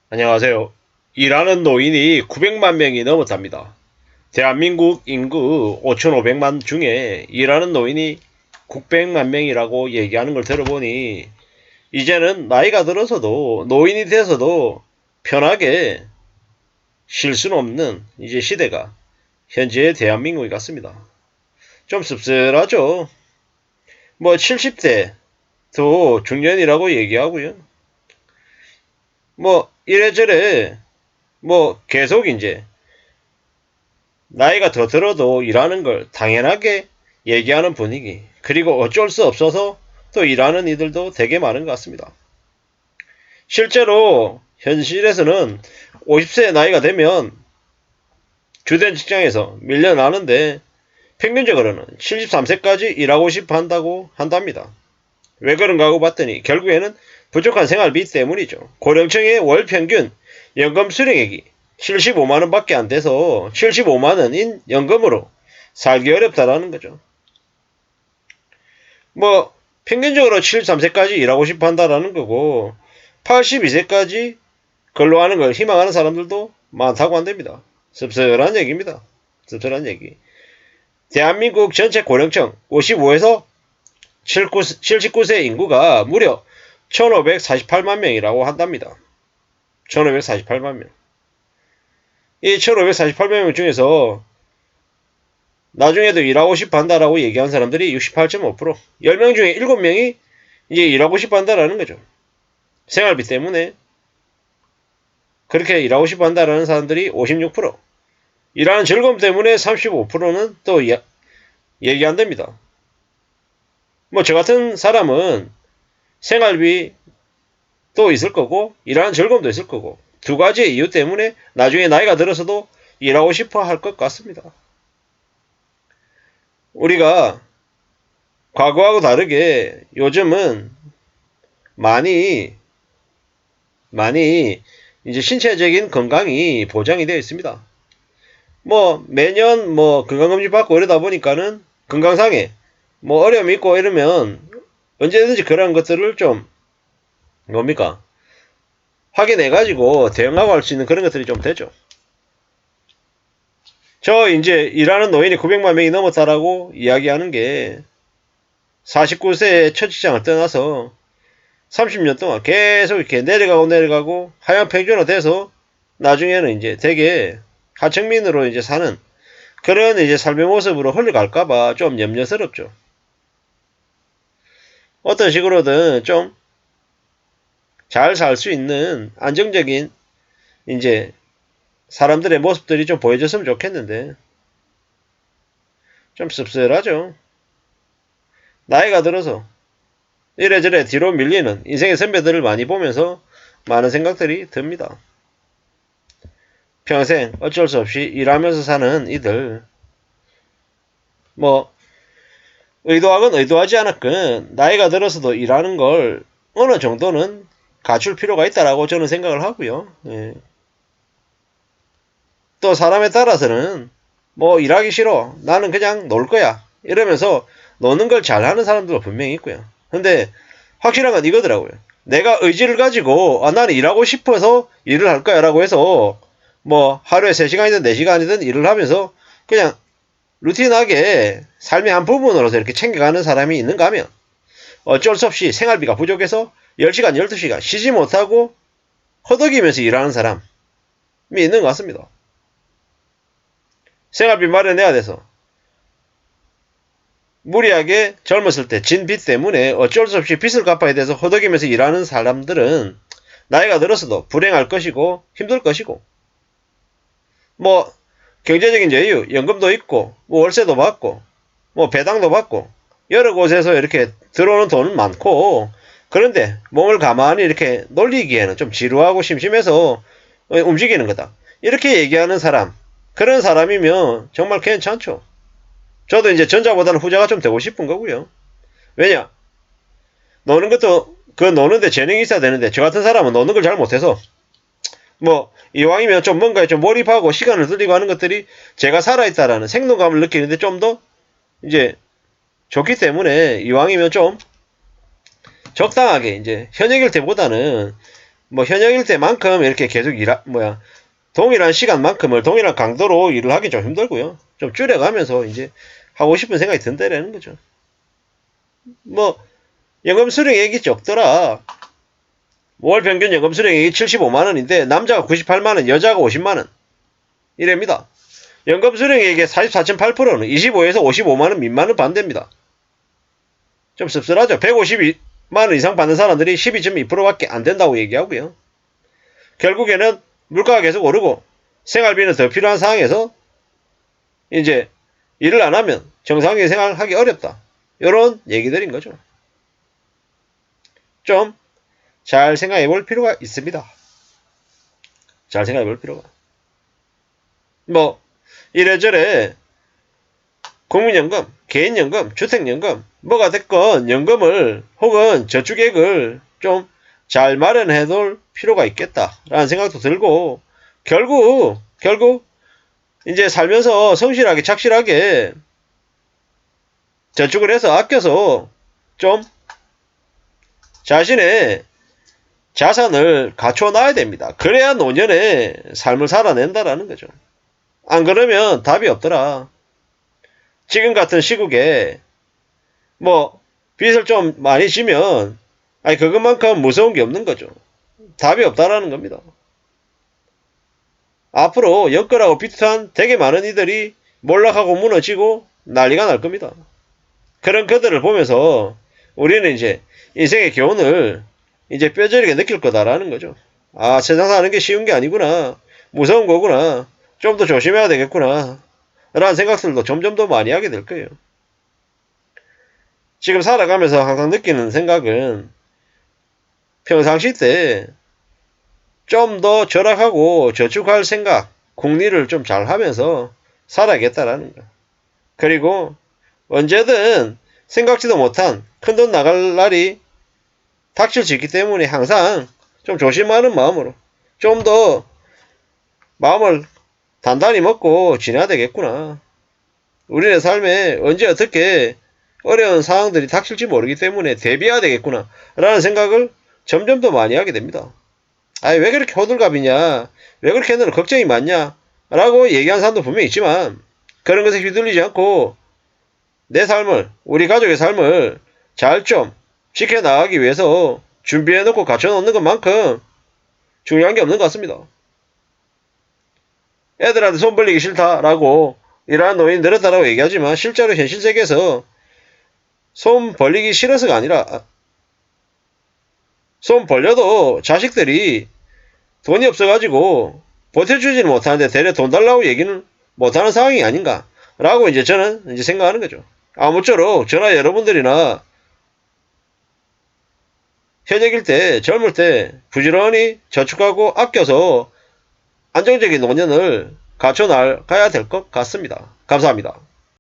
안녕하세요. 일하는 노인이 900만 명이 넘었답니다. 대한민국 인구 5,500만 중에 일하는 노인이 900만 명이라고 얘기하는 걸 들어보니 이제는 나이가 들어서도 노인이 돼서도 편하게 쉴 수는 없는 이제 시대가 현재의 대한민국이 같습니다. 좀 씁쓸하죠. 뭐 70대도 중년이라고 얘기하고요. 뭐 이래저래 뭐 계속 이제 나이가 더 들어도 일하는 걸 당연하게 얘기하는 분위기, 그리고 어쩔 수 없어서 또 일하는 이들도 되게 많은 것 같습니다. 실제로 현실에서는 50세 나이가 되면 주된 직장에서 밀려나는데 평균적으로는 73세까지 일하고 싶어 한다고 한답니다. 왜 그런가 하고 봤더니 결국에는 부족한 생활비 때문이죠. 고령층의 월 평균 연금 수령액이 75만원 밖에 안 돼서 75만원인 연금으로 살기 어렵다라는 거죠. 뭐 평균적으로 73세까지 일하고 싶어 한다라는 거고 82세까지 근로하는 걸 희망하는 사람들도 많다고 한답니다. 씁쓸한 얘기입니다. 씁쓸한 얘기. 대한민국 전체 고령층 55에서 79세 인구가 무려 1548만 명이라고 한답니다. 1548만 명. 이 1548만 명 중에서 나중에도 일하고 싶어 한다라고 얘기한 사람들이 68.5%, 10명 중에 7명이 이제 일하고 싶어 한다라는 거죠. 생활비 때문에 그렇게 일하고 싶어 한다라는 사람들이 56%, 일하는 즐거움 때문에 35%는 또 얘기한답니다. 뭐 저 같은 사람은 생활비 또 있을 거고 일하는 즐거움도 있을 거고 두 가지의 이유 때문에 나중에 나이가 들어서도 일하고 싶어 할 것 같습니다. 우리가 과거하고 다르게 요즘은 많이 이제 신체적인 건강이 보장이 되어 있습니다. 뭐 매년 뭐 건강검진 받고 이러다 보니까는 건강상에 뭐 어려움이 있고 이러면 언제든지 그런 것들을 좀 뭡니까 확인해가지고 대응하고 할 수 있는 그런 것들이 좀 되죠. 저 이제 일하는 노인이 900만 명이 넘었다라고 이야기하는 게 49세에 첫 직장을 떠나서 30년 동안 계속 이렇게 내려가고 하향 평준화 돼서 나중에는 이제 되게 하층민으로 이제 사는 그런 이제 삶의 모습으로 흘러갈까봐 좀 염려스럽죠. 어떤 식으로든 좀 잘 살 수 있는 안정적인 이제 사람들의 모습들이 좀 보여줬으면 좋겠는데 좀 씁쓸하죠. 나이가 들어서 이래저래 뒤로 밀리는 인생의 선배들을 많이 보면서 많은 생각들이 듭니다. 평생 어쩔 수 없이 일하면서 사는 이들, 뭐 의도하건 의도하지 않았건 나이가 들어서도 일하는 걸 어느 정도는 갖출 필요가 있다라고 저는 생각을 하고요. 예. 또 사람에 따라서는 뭐 일하기 싫어, 나는 그냥 놀 거야 이러면서 노는 걸 잘하는 사람들도 분명히 있고요. 근데 확실한 건 이거더라고요. 내가 의지를 가지고 나는 일하고 싶어서 일을 할 거야 라고 해서 뭐 하루에 3시간이든 4시간이든 일을 하면서 그냥 루틴하게 삶의 한 부분으로서 이렇게 챙겨가는 사람이 있는가 하면 어쩔 수 없이 생활비가 부족해서 10시간 12시간 쉬지 못하고 허덕이면서 일하는 사람이 있는 것 같습니다. 생활비 마련해야 돼서 무리하게 젊었을 때 진 빚 때문에 어쩔 수 없이 빚을 갚아야 돼서 허덕이면서 일하는 사람들은 나이가 들어서도 불행할 것이고 힘들 것이고 뭐 경제적인 여유, 연금도 있고 뭐 월세도 받고 뭐 배당도 받고 여러 곳에서 이렇게 들어오는 돈은 많고 그런데 몸을 가만히 이렇게 놀리기에는 좀 지루하고 심심해서 움직이는 거다. 이렇게 얘기하는 사람, 그런 사람이면 정말 괜찮죠. 저도 이제 전자보다는 후자가 좀 되고 싶은 거고요. 왜냐? 노는 것도 그 노는데 재능이 있어야 되는데 저 같은 사람은 노는 걸 잘 못해서 뭐 이왕이면 좀 뭔가에 좀 몰입하고 시간을 들이고 하는 것들이 제가 살아있다라는 생동감을 느끼는데 좀 더 이제 좋기 때문에 이왕이면 좀 적당하게 이제 현역일 때보다는 뭐 현역일 때만큼 이렇게 계속 동일한 시간만큼을 동일한 강도로 일을 하기 좀 힘들고요. 좀 줄여가면서 이제 하고 싶은 생각이 든다라는 거죠. 뭐 연금 수령액이 적더라. 월 평균 연금 수령액이 75만원인데 남자가 98만원, 여자가 50만원 이랍니다. 연금 수령액의 44.8%는 25에서 55만원 미만은 반대입니다. 좀 씁쓸하죠. 152만원 이상 받는 사람들이 12.2%밖에 안 된다고 얘기하고요. 결국에는 물가가 계속 오르고 생활비는 더 필요한 상황에서 이제 일을 안 하면 정상적인 생활을 하기 어렵다. 이런 얘기들인 거죠. 좀 잘 생각해 볼 필요가 있습니다. 잘 생각해 볼 필요가. 뭐 이래저래 국민연금, 개인연금, 주택연금 뭐가 됐건 연금을 혹은 저축액을 좀 잘 마련해 놓을 필요가 있겠다라는 생각도 들고 결국 이제 살면서 성실하게 착실하게 저축을 해서 아껴서 좀 자신의 자산을 갖춰놔야 됩니다. 그래야 노년에 삶을 살아낸다라는 거죠. 안 그러면 답이 없더라. 지금 같은 시국에 뭐 빚을 좀 많이 지면 아니 그것만큼 무서운 게 없는 거죠. 답이 없다라는 겁니다. 앞으로 연끌하고 비슷한 되게 많은 이들이 몰락하고 무너지고 난리가 날 겁니다. 그런 그들을 보면서 우리는 이제 인생의 교훈을 이제 뼈저리게 느낄 거다라는 거죠. 아, 세상 사는 게 쉬운 게 아니구나. 무서운 거구나. 좀 더 조심해야 되겠구나. 라는 생각들도 점점 더 많이 하게 될 거예요. 지금 살아가면서 항상 느끼는 생각은 평상시 때 좀 더 절약하고 저축할 생각, 궁리를 좀 잘 하면서 살아야겠다라는 거. 그리고 언제든 생각지도 못한 큰돈 나갈 날이 닥칠 수 있기 때문에 항상 좀 조심하는 마음으로 좀 더 마음을 단단히 먹고 지내야 되겠구나. 우리의 삶에 언제 어떻게 어려운 상황들이 닥칠지 모르기 때문에 대비해야 되겠구나 라는 생각을 점점 더 많이 하게 됩니다. 아니 왜 그렇게 호들갑이냐, 왜 그렇게 너는 걱정이 많냐 라고 얘기하는 사람도 분명히 있지만 그런 것에 휘둘리지 않고 내 삶을, 우리 가족의 삶을 잘 좀 지켜나가기 위해서 준비해놓고 갖춰놓는 것만큼 중요한 게 없는 것 같습니다. 애들한테 손 벌리기 싫다라고 이러한 노인이 늘었다라고 얘기하지만 실제로 현실 세계에서 손 벌리기 싫어서가 아니라 손 벌려도 자식들이 돈이 없어가지고 버텨주지는 못하는데 대래 돈 달라고 얘기는 못하는 상황이 아닌가 라고 이제 저는 이제 생각하는 거죠. 아무쪼록 저나 여러분들이나 현역일 때 젊을 때 부지런히 저축하고 아껴서 안정적인 노년을 갖춰나가야 될 것 같습니다. 감사합니다.